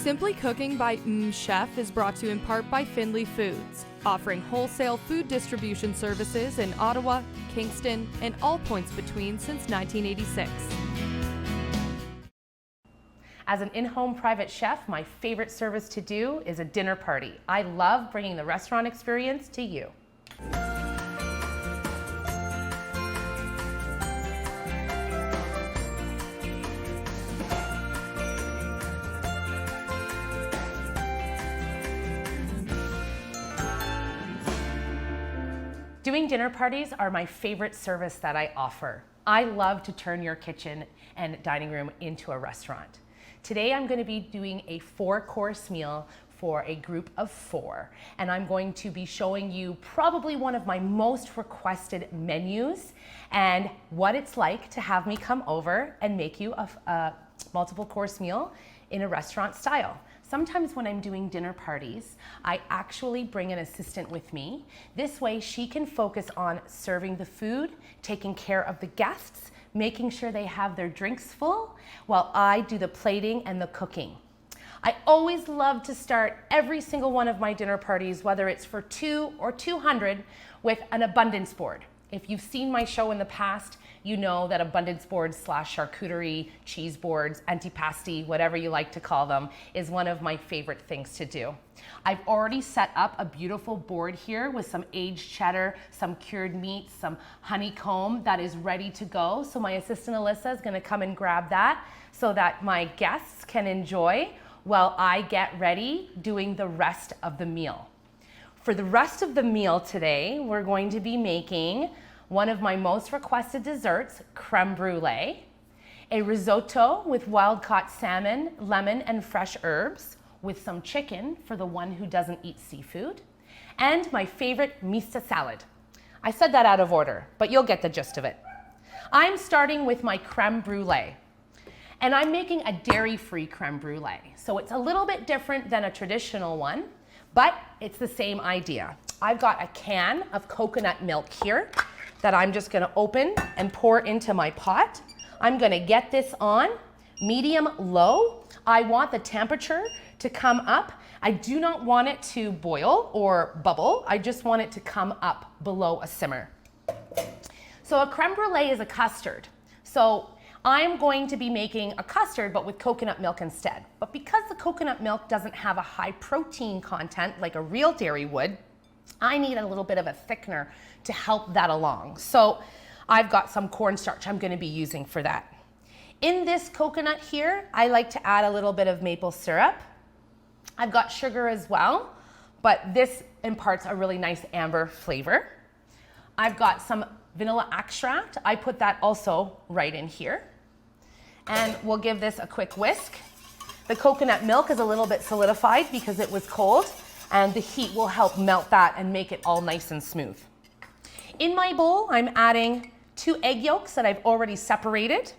Simply Cooking by MmmChef is brought to you in part by Findlay Foods, offering wholesale food distribution services in Ottawa, Kingston, and all points between since 1986. As an in-home private chef, my favorite service to do is a dinner party. I love bringing the restaurant experience to you. Doing dinner parties are my favorite service that I offer. I love to turn your kitchen and dining room into a restaurant. Today I'm going to be doing a 4-course meal for a group of 4, and I'm going to be showing you probably one of my most requested menus and what it's like to have me come over and make you a multiple course meal in a restaurant style. Sometimes when I'm doing dinner parties, I actually bring an assistant with me. This way she can focus on serving the food, taking care of the guests, making sure they have their drinks full, while I do the plating and the cooking. I always love to start every single one of my dinner parties, whether it's for 2 or 200, with an abundance board. If you've seen my show in the past, you know that abundance boards / charcuterie, cheese boards, antipasti, whatever you like to call them, is one of my favorite things to do. I've already set up a beautiful board here with some aged cheddar, some cured meat, some honeycomb that is ready to go. So my assistant Alyssa is gonna come and grab that so that my guests can enjoy while I get ready doing the rest of the meal. For the rest of the meal today, we're going to be making one of my most requested desserts, creme brulee, a risotto with wild-caught salmon, lemon, and fresh herbs, with some chicken for the one who doesn't eat seafood, and my favorite miso salad. I said that out of order, but you'll get the gist of it. I'm starting with my creme brulee, and I'm making a dairy-free creme brulee. So it's a little bit different than a traditional one, but it's the same idea. I've got a can of coconut milk here that I'm just gonna open and pour into my pot. I'm gonna get this on medium-low. I want the temperature to come up. I do not want it to boil or bubble. I just want it to come up below a simmer. So a creme brulee is a custard. So I'm going to be making a custard, but with coconut milk instead. But because the coconut milk doesn't have a high protein content like a real dairy would, I need a little bit of a thickener to help that along. So I've got some cornstarch I'm gonna be using for that. In this coconut here, I like to add a little bit of maple syrup. I've got sugar as well, but this imparts a really nice amber flavor. I've got some vanilla extract. I put that also right in here. And we'll give this a quick whisk. The coconut milk is a little bit solidified because it was cold, and the heat will help melt that and make it all nice and smooth. In my bowl, I'm adding 2 egg yolks that I've already separated.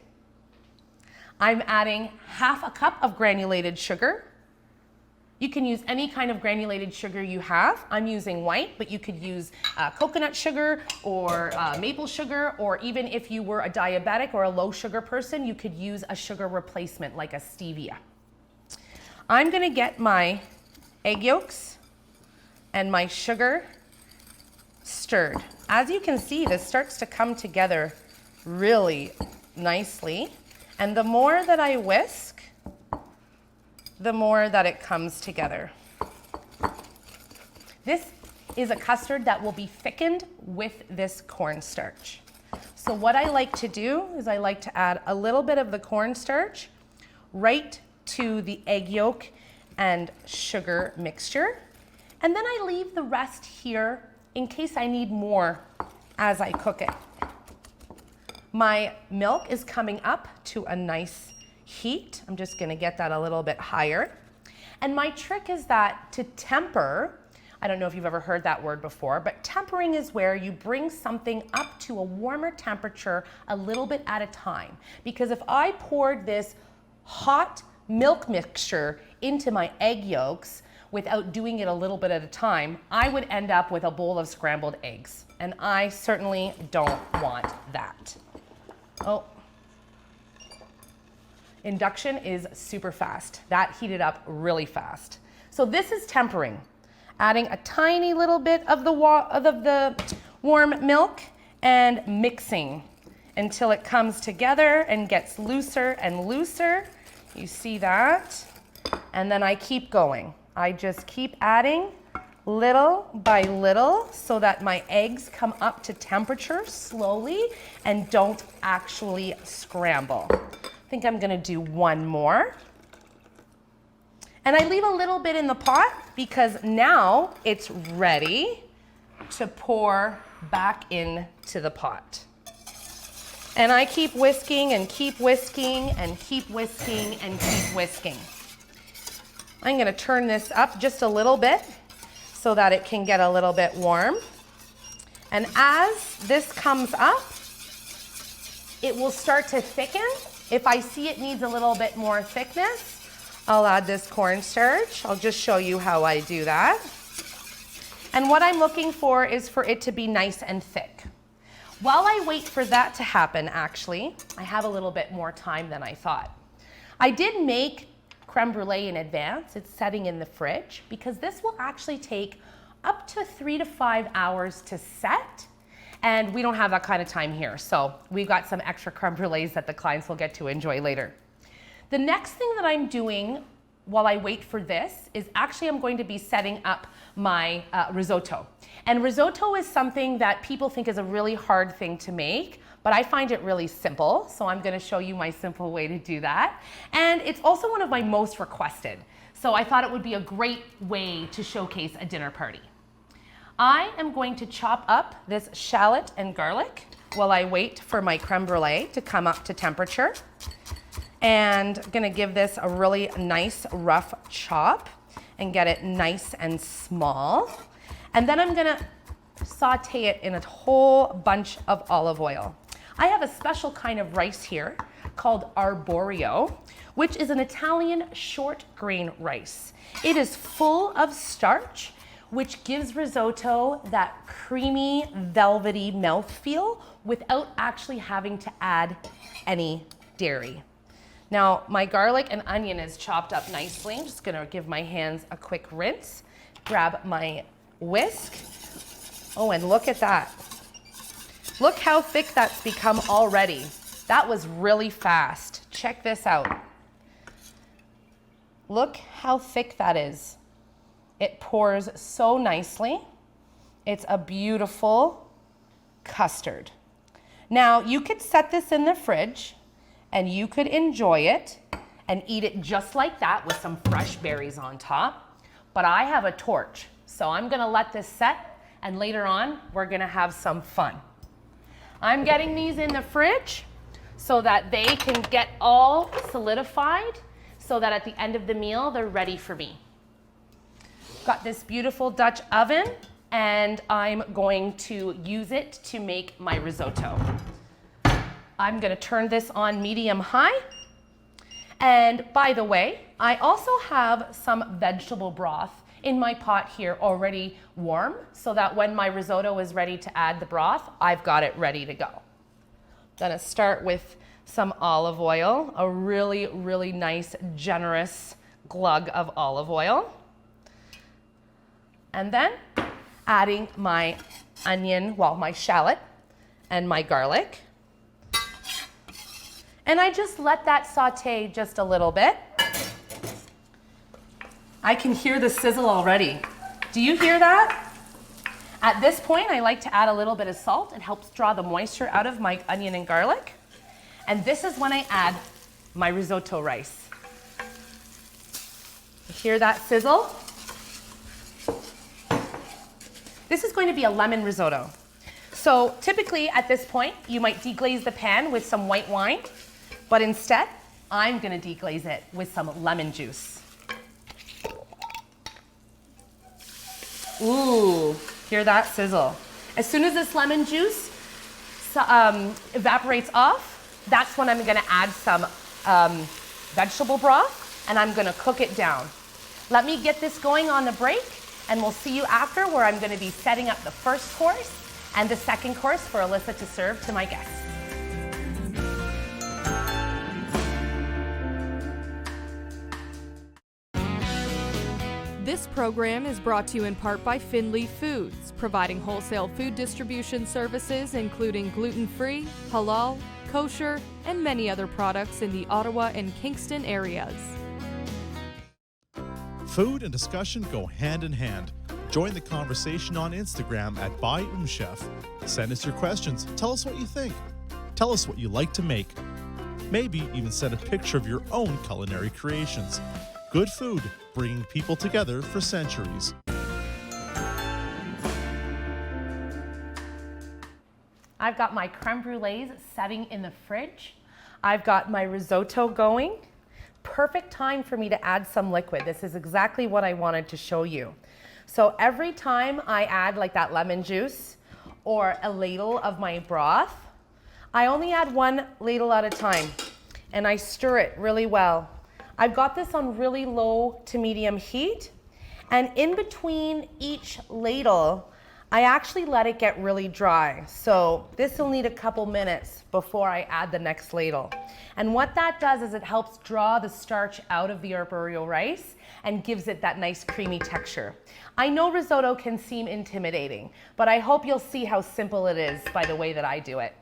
I'm adding ½ a cup of granulated sugar. You can use any kind of granulated sugar you have. I'm using white, but you could use coconut sugar or maple sugar, or even if you were a diabetic or a low sugar person, you could use a sugar replacement like a stevia. I'm gonna get my egg yolks and my sugar stirred. As you can see, this starts to come together really nicely. And the more that I whisk, the more that it comes together. This is a custard that will be thickened with this cornstarch. So what I like to do is I like to add a little bit of the cornstarch right to the egg yolk and sugar mixture. And then I leave the rest here in case I need more as I cook it. My milk is coming up to a nice heat. I'm just gonna get that a little bit higher. And my trick is that to temper, I don't know if you've ever heard that word before, but tempering is where you bring something up to a warmer temperature a little bit at a time. Because if I poured this hot milk mixture into my egg yolks without doing it a little bit at a time, I would end up with a bowl of scrambled eggs. And I certainly don't want that. Oh. Induction is super fast. That heated up really fast. So this is tempering. Adding a tiny little bit of the warm milk and mixing until it comes together and gets looser and looser. You see that? And then I keep going. I just keep adding little by little so that my eggs come up to temperature slowly and don't actually scramble. I think I'm gonna do one more. And I leave a little bit in the pot because now it's ready to pour back into the pot. And I keep whisking and keep whisking and keep whisking and keep whisking. I'm gonna turn this up just a little bit so that it can get a little bit warm. And as this comes up, it will start to thicken. If I see it needs a little bit more thickness, I'll add this cornstarch. I'll just show you how I do that. And what I'm looking for is for it to be nice and thick. While I wait for that to happen, actually, I have a little bit more time than I thought. I did make creme brulee in advance. It's setting in the fridge because this will actually take up to 3 to 5 hours to set. And we don't have that kind of time here. So we've got some extra creme brulees that the clients will get to enjoy later. The next thing that I'm doing while I wait for this is actually I'm going to be setting up my risotto. And risotto is something that people think is a really hard thing to make, but I find it really simple. So I'm gonna show you my simple way to do that. And it's also one of my most requested. So I thought it would be a great way to showcase a dinner party. I am going to chop up this shallot and garlic while I wait for my creme brulee to come up to temperature. And I'm gonna give this a really nice rough chop and get it nice and small. And then I'm gonna saute it in a whole bunch of olive oil. I have a special kind of rice here called arborio, which is an Italian short grain rice. It is full of starch, which gives risotto that creamy, velvety mouthfeel without actually having to add any dairy. Now, my garlic and onion is chopped up nicely. I'm just gonna give my hands a quick rinse, grab my whisk. Oh, and look at that. Look how thick that's become already. That was really fast. Check this out. Look how thick that is. It pours so nicely. It's a beautiful custard. Now, you could set this in the fridge and you could enjoy it and eat it just like that with some fresh berries on top. But I have a torch, so I'm gonna let this set and later on, we're gonna have some fun. I'm getting these in the fridge so that they can get all solidified so that at the end of the meal, they're ready for me. Got this beautiful Dutch oven and I'm going to use it to make my risotto. I'm gonna turn this on medium high. And by the way, I also have some vegetable broth in my pot here already warm so that when my risotto is ready to add the broth, I've got it ready to go. Gonna start with some olive oil, a really, really nice, generous glug of olive oil. And then adding my onion, well, my shallot and my garlic. And I just let that saute just a little bit. I can hear the sizzle already. Do you hear that? At this point, I like to add a little bit of salt. It helps draw the moisture out of my onion and garlic. And this is when I add my risotto rice. You hear that sizzle? This is going to be a lemon risotto. So typically at this point, you might deglaze the pan with some white wine, but instead, I'm gonna deglaze it with some lemon juice. Ooh, hear that sizzle. As soon as this lemon juice evaporates off, that's when I'm gonna add some vegetable broth and I'm gonna cook it down. Let me get this going on the break and we'll see you after where I'm gonna be setting up the first course and the second course for Alyssa to serve to my guests. This program is brought to you in part by Findlay Foods, providing wholesale food distribution services including gluten-free, halal, kosher, and many other products in the Ottawa and Kingston areas. Food and discussion go hand in hand. Join the conversation on Instagram at MmmChef. Send us your questions. Tell us what you think. Tell us what you like to make. Maybe even send a picture of your own culinary creations. Good food, bringing people together for centuries. I've got my creme brulees setting in the fridge. I've got my risotto going. Perfect time for me to add some liquid. This is exactly what I wanted to show you. So every time I add like that lemon juice or a ladle of my broth, I only add 1 ladle at a time and I stir it really well. I've got this on really low to medium heat, and in between each ladle, I actually let it get really dry. So this will need a couple minutes before I add the next ladle. And what that does is it helps draw the starch out of the arborio rice and gives it that nice creamy texture. I know risotto can seem intimidating, but I hope you'll see how simple it is by the way that I do it.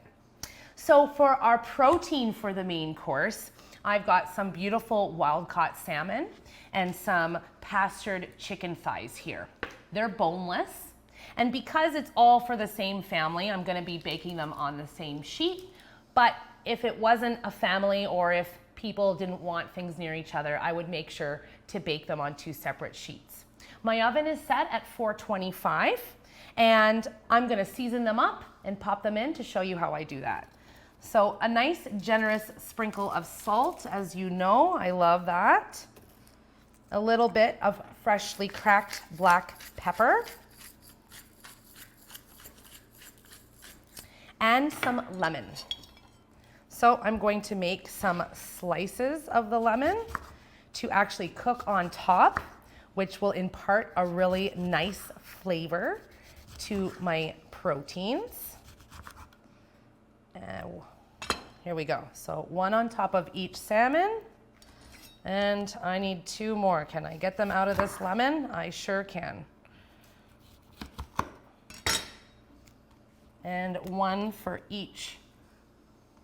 So for our protein for the main course, I've got some beautiful wild-caught salmon and some pastured chicken thighs here. They're boneless, and because it's all for the same family, I'm gonna be baking them on the same sheet, but if it wasn't a family or if people didn't want things near each other, I would make sure to bake them on 2 separate sheets. My oven is set at 425, and I'm gonna season them up and pop them in to show you how I do that. So a nice generous sprinkle of salt, as you know, I love that. A little bit of freshly cracked black pepper. And some lemon. So I'm going to make some slices of the lemon to actually cook on top, which will impart a really nice flavor to my proteins. Here we go. So 1 on top of each salmon, and I need 2 more. Can I get them out of this lemon? I sure can. And 1 for each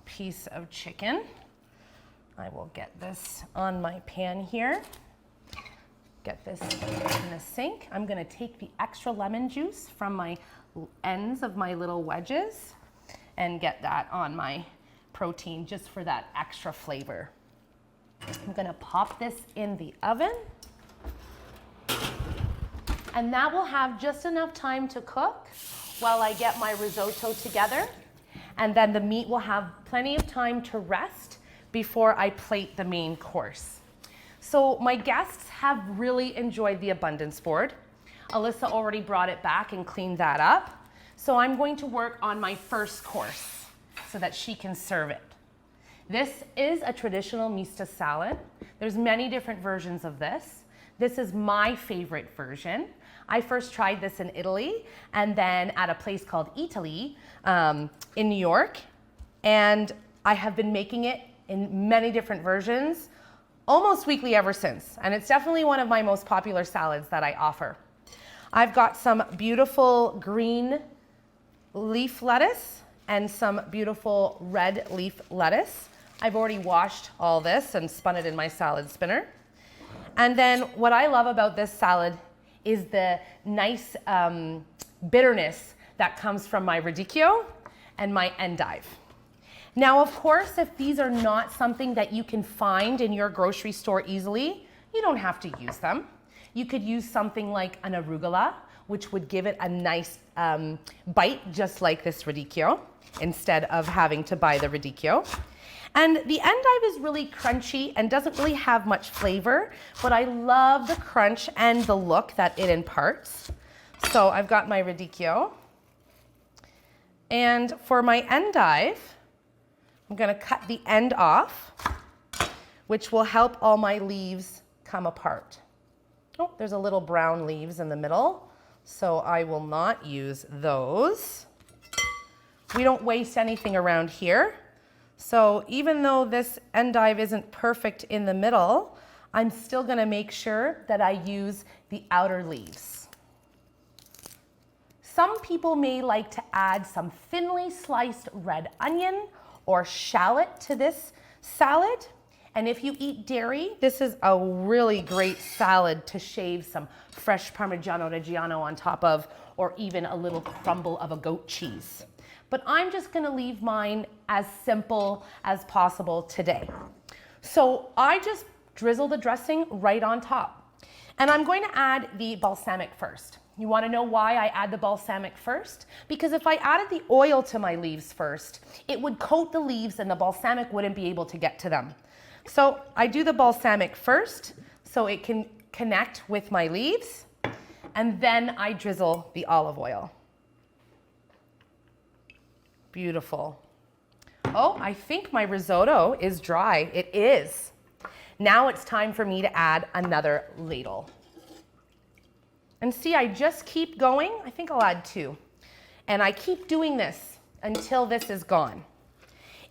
piece of chicken. I will get this on my pan here. Get this in the sink. I'm gonna take the extra lemon juice from my ends of my little wedges and get that on my protein just for that extra flavor. I'm gonna pop this in the oven, and that will have just enough time to cook while I get my risotto together, and then the meat will have plenty of time to rest before I plate the main course. So my guests have really enjoyed the abundance board. Alyssa already brought it back and cleaned that up. So I'm going to work on my first course so that she can serve it. This is a traditional misto salad. There's many different versions of this. This is my favorite version. I first tried this in Italy and then at a place called Italy in New York. And I have been making it in many different versions almost weekly ever since. And it's definitely one of my most popular salads that I offer. I've got some beautiful green leaf lettuce and some beautiful red leaf lettuce. I've already washed all this and spun it in my salad spinner. And then what I love about this salad is the nice bitterness that comes from my radicchio and my endive. Now, of course, if these are not something that you can find in your grocery store easily, you don't have to use them. You could use something like an arugula, which would give it a nice bite, just like this radicchio, instead of having to buy the radicchio. And the endive is really crunchy and doesn't really have much flavor, but I love the crunch and the look that it imparts. So I've got my radicchio. And for my endive, I'm gonna cut the end off, which will help all my leaves come apart. Oh, there's a little brown leaves in the middle, so I will not use those. We don't waste anything around here. So even though this endive isn't perfect in the middle, I'm still gonna make sure that I use the outer leaves. Some people may like to add some thinly sliced red onion or shallot to this salad. And if you eat dairy, this is a really great salad to shave some fresh Parmigiano Reggiano on top of, or even a little crumble of a goat cheese. But I'm just gonna leave mine as simple as possible today. So I just drizzle the dressing right on top. And I'm going to add the balsamic first. You wanna know why I add the balsamic first? Because if I added the oil to my leaves first, it would coat the leaves and the balsamic wouldn't be able to get to them. So I do the balsamic first so it can connect with my leaves, and then I drizzle the olive oil. Beautiful. Oh, I think my risotto is dry. It is. Now it's time for me to add another ladle. And see, I just keep going. I think I'll add 2. And I keep doing this until this is gone.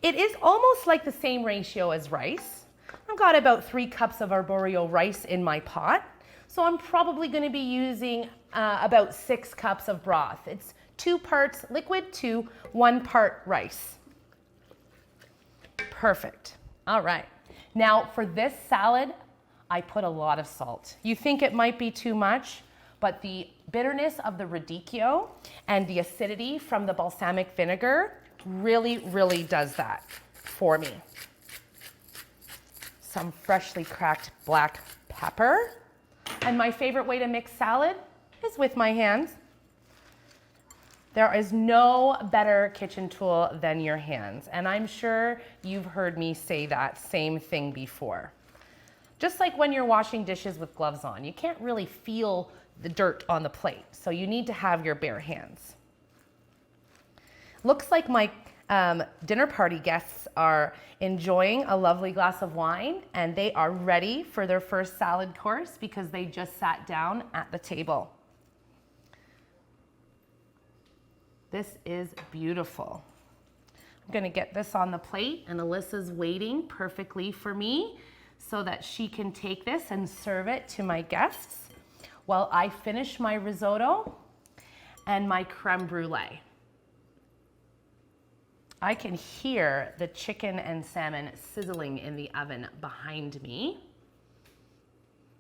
It is almost like the same ratio as rice. I've got about 3 cups of arborio rice in my pot. So I'm probably gonna be using about 6 cups of broth. It's 2 parts liquid to 1 part rice. Perfect. All right. Now for this salad, I put a lot of salt. You think it might be too much, but the bitterness of the radicchio and the acidity from the balsamic vinegar really, really does that for me. Some freshly cracked black pepper. And my favorite way to mix salad is with my hands. There is no better kitchen tool than your hands. And I'm sure you've heard me say that same thing before. Just like when you're washing dishes with gloves on, you can't really feel the dirt on the plate. So you need to have your bare hands. Looks like my dinner party guests are enjoying a lovely glass of wine, and they are ready for their first salad course because they just sat down at the table. This is beautiful. I'm gonna get this on the plate, and Alyssa's waiting perfectly for me so that she can take this and serve it to my guests while I finish my risotto and my creme brulee. I can hear the chicken and salmon sizzling in the oven behind me.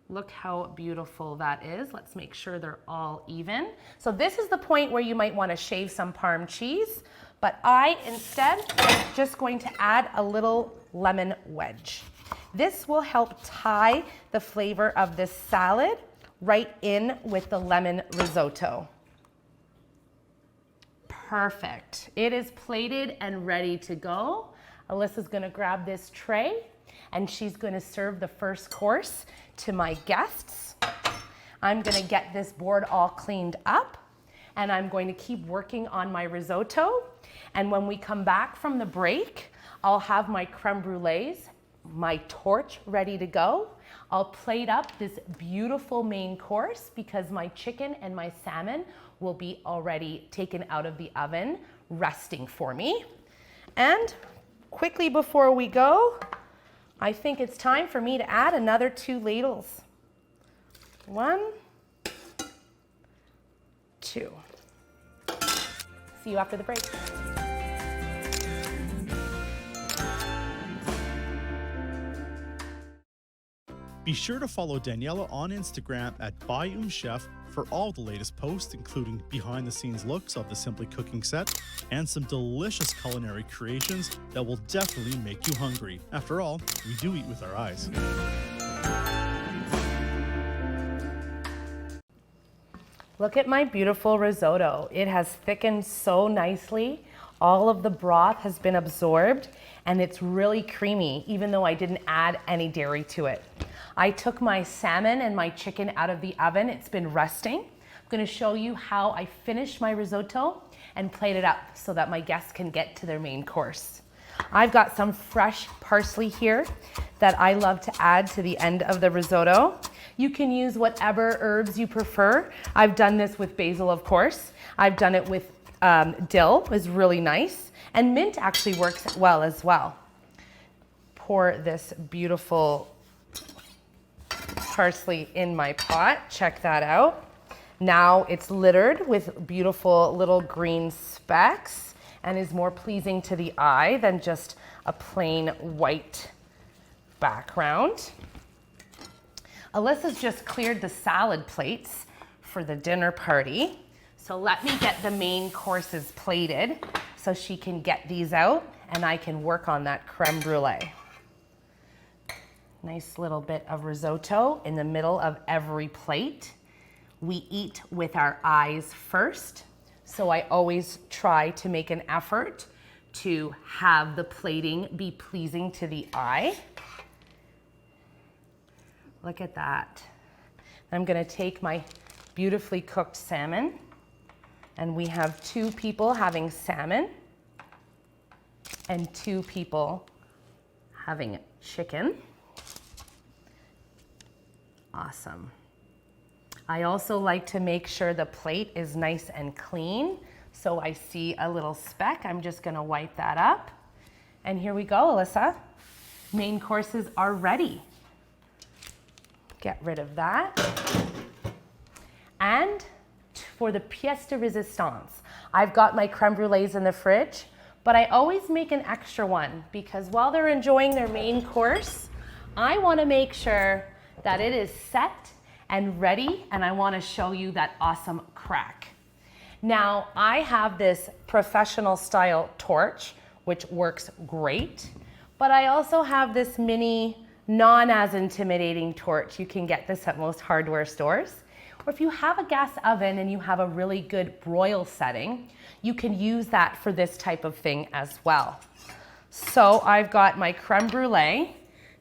Look how beautiful that is. Let's make sure they're all even. So this is the point where you might want to shave some Parm cheese, but I instead am just going to add a little lemon wedge. This will help tie the flavor of this salad right in with the lemon risotto. Perfect. It is plated and ready to go. Alyssa's gonna grab this tray and she's gonna serve the first course to my guests. I'm gonna get this board all cleaned up and I'm going to keep working on my risotto. And when we come back from the break, I'll have my creme brulees, my torch ready to go. I'll plate up this beautiful main course because my chicken and my salmon will be already taken out of the oven, resting for me. And quickly before we go, I think it's time for me to add another 2 ladles. 1, 2. See you after the break. Be sure to follow Daniela on Instagram at MmmChef for all the latest posts, including behind-the-scenes looks of the Simply Cooking set and some delicious culinary creations that will definitely make you hungry. After all, we do eat with our eyes. Look at my beautiful risotto. It has thickened so nicely. All of the broth has been absorbed and it's really creamy, even though I didn't add any dairy to it. I took my salmon and my chicken out of the oven. It's been resting. I'm gonna show you how I finish my risotto and plate it up so that my guests can get to their main course. I've got some fresh parsley here that I love to add to the end of the risotto. You can use whatever herbs you prefer. I've done this with basil, of course. I've done it with dill, is really nice. And mint actually works well as well. Pour this beautiful parsley in my pot. Check that out. Now it's littered with beautiful little green specks and is more pleasing to the eye than just a plain white background. Alyssa's just cleared the salad plates for the dinner party. So let me get the main courses plated so she can get these out and I can work on that creme brulee. Nice little bit of risotto in the middle of every plate. We eat with our eyes first, so I always try to make an effort to have the plating be pleasing to the eye. Look at that. I'm gonna take my beautifully cooked salmon, and we have 2 people having salmon and 2 people having chicken. Awesome. I also like to make sure the plate is nice and clean. So I see a little speck. I'm just gonna wipe that up. And here we go, Alyssa. Main courses are ready. Get rid of that. And for the pièce de résistance, I've got my creme brulees in the fridge, but I always make an extra one because while they're enjoying their main course, I wanna make sure that it is set and ready, and I wanna show you that awesome crack. Now, I have this professional style torch, which works great, but I also have this mini, non-as intimidating torch. You can get this at most hardware stores. Or if you have a gas oven and you have a really good broil setting, you can use that for this type of thing as well. So I've got my creme brulee.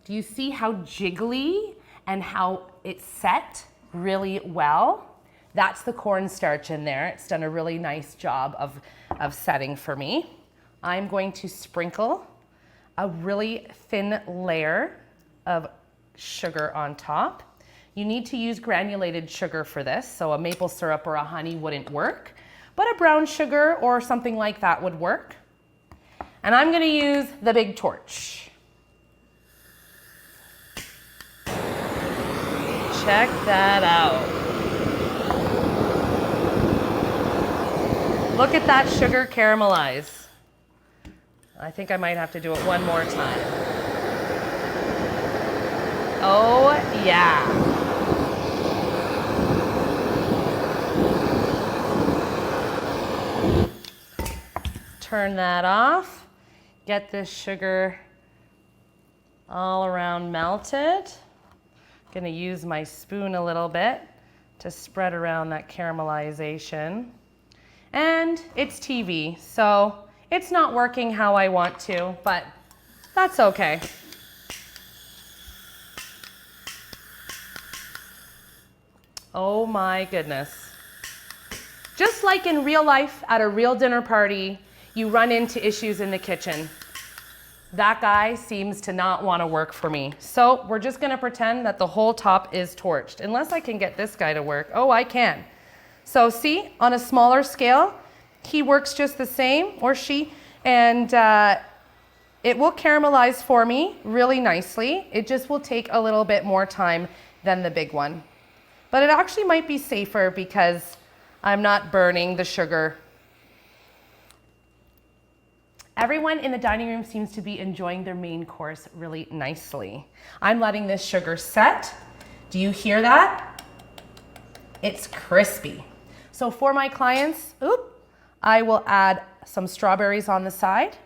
Do you see how jiggly and how it's set really well? That's the cornstarch in there. It's done a really nice job of setting for me. I'm going to sprinkle a really thin layer of sugar on top. You need to use granulated sugar for this, so a maple syrup or a honey wouldn't work, but a brown sugar or something like that would work. And I'm gonna use the big torch. Check that out. Look at that sugar caramelize. I think I might have to do it one more time. Oh yeah. Turn that off. Get this sugar all around melted. Gonna use my spoon a little bit to spread around that caramelization. And it's TV, so it's not working how I want to, but that's okay. Oh my goodness. Just like in real life at a real dinner party, you run into issues in the kitchen. That guy seems to not want to work for me. So we're just gonna pretend that the whole top is torched, unless I can get this guy to work. Oh, I can. So see, on a smaller scale, he works just the same, or she, and it will caramelize for me really nicely. It just will take a little bit more time than the big one. But it actually might be safer because I'm not burning the sugar. Everyone in the dining room seems to be enjoying their main course really nicely. I'm letting this sugar set. Do you hear that? It's crispy. So for my clients, I will add some strawberries on the side.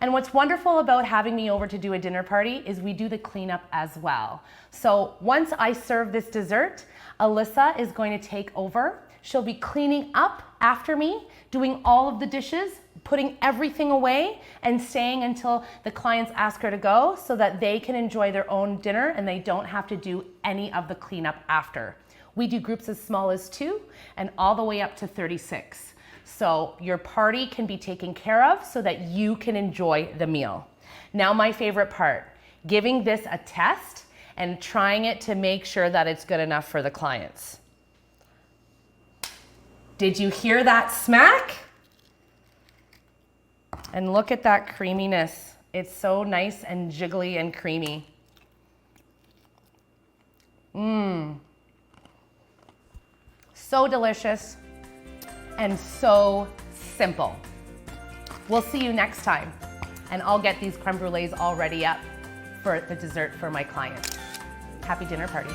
And what's wonderful about having me over to do a dinner party is we do the cleanup as well. So once I serve this dessert, Alyssa is going to take over. She'll be cleaning up after me, doing all of the dishes, putting everything away, and staying until the clients ask her to go so that they can enjoy their own dinner and they don't have to do any of the cleanup after. We do groups as small as 2 and all the way up to 36. So your party can be taken care of so that you can enjoy the meal. Now my favorite part, giving this a test and trying it to make sure that it's good enough for the clients. Did you hear that smack? And look at that creaminess. It's so nice and jiggly and creamy. So delicious and so simple. We'll see you next time, and I'll get these creme brulees all ready up for the dessert for my clients. Happy dinner party.